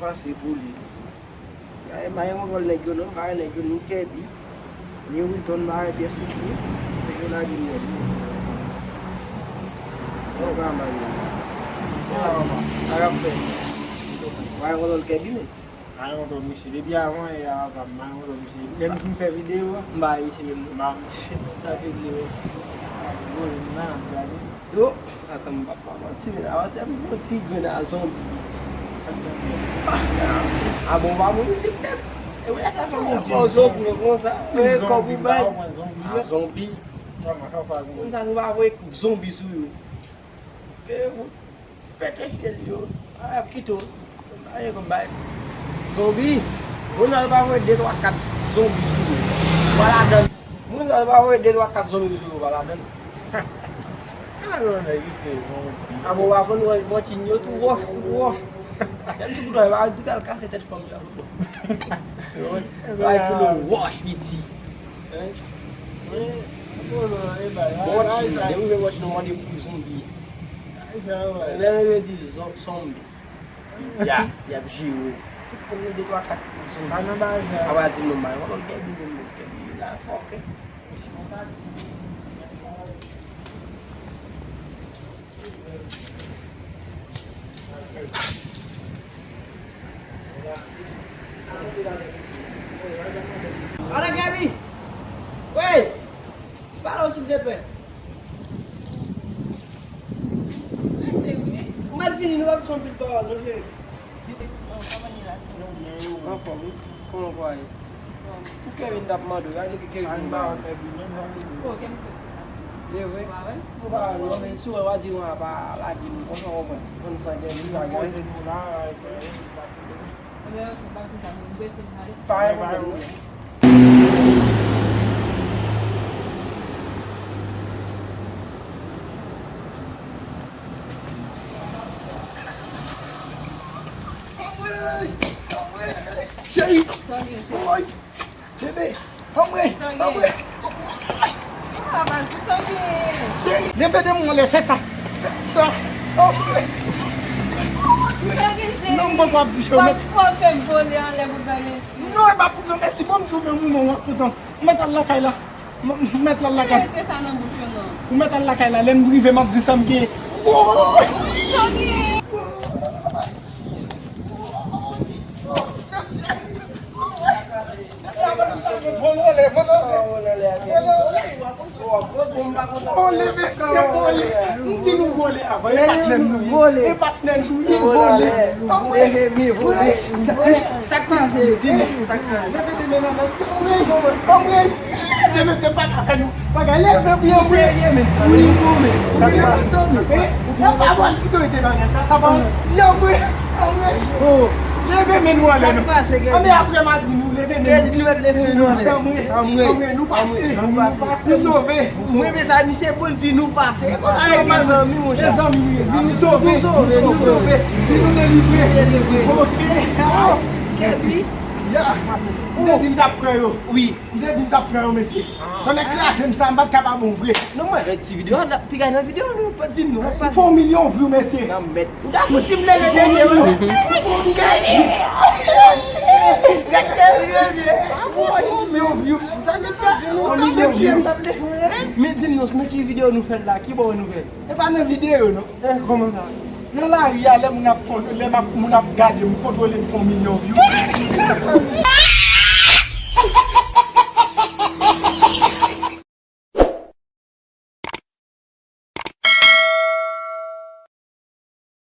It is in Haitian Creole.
passer pour lui. Je vais aller Kerby. Je vais retourner à la pièce ici. Je vais aller ah bon, vamos nesse tempo. Eu ia estar falando de um zombi. Não vai ver zombi suyo. Eu petei ele. Ah, quito. Aí eu vai. Zombi. Não vai ver dentro da casa zombi suyo. Baladando. Não vai ver dentro da casa zombi suyo baladando. Caramba, aí fez um. Ah, bom, quando eu vou te ir, tu vou. Jangan tu dah ada kan kasih tadi pagi aku. Vai pelo wash with Watch, eu watch no money for zombie. Ele diz zombie. Ya, bicho. Como de tua cara zombie. Mana bahasa. Awak tu no mai, kalau dia dulu lah foke. Olha, Gabi! Oi! Parou se de pé! Mas fini não vai para São Paulo, não sei. Não foi? Como vai? O que é vindo da Madu? Aí o que é vindo da Madu? Eu vou. Vou para o homem sua lá de uma para lá de um homem. Quando sai de lá, vai. Cheio! Oi! Bebê! Vamos aí! Ah, mas tu tá bem! Cheio! Lembra de mulher, festa! Não vou para o chão! Mas pode ser bolha, leva para mim. Não é para o Messi, vamos ver o meu putão! Meta lá, cai lá! Meta lá, cai! Você tá na bucha, não? Meta lá, cai lá! Lembra de ver mais de samgue! Levez nous allez nous. On est après midi nous levez nous. Nous passer. Sauver. Moi mais ça c'est pour dire nous passer. Avec mes amis mon cher. Les amis nous sauver. Nous délivrer. OK. Qu'est-ce que vous êtes d'après oui, vous êtes d'après monsieur. On est classé ça pas capable d'ouvrir. Non moi avec cette vidéo, on a piqué une vidéo nous pas dire nous pas. 100 millions vues monsieur. Non mais vous d'abord tu me lever. Mais dis-nous, c'est quelle vidéo nous fait là? Qui bonne nouvelle? C'est pas une vidéo, non? Comment ça? Non, là, il y a les gens qui ont gardé, qui ont contrôlé 1 million de vues.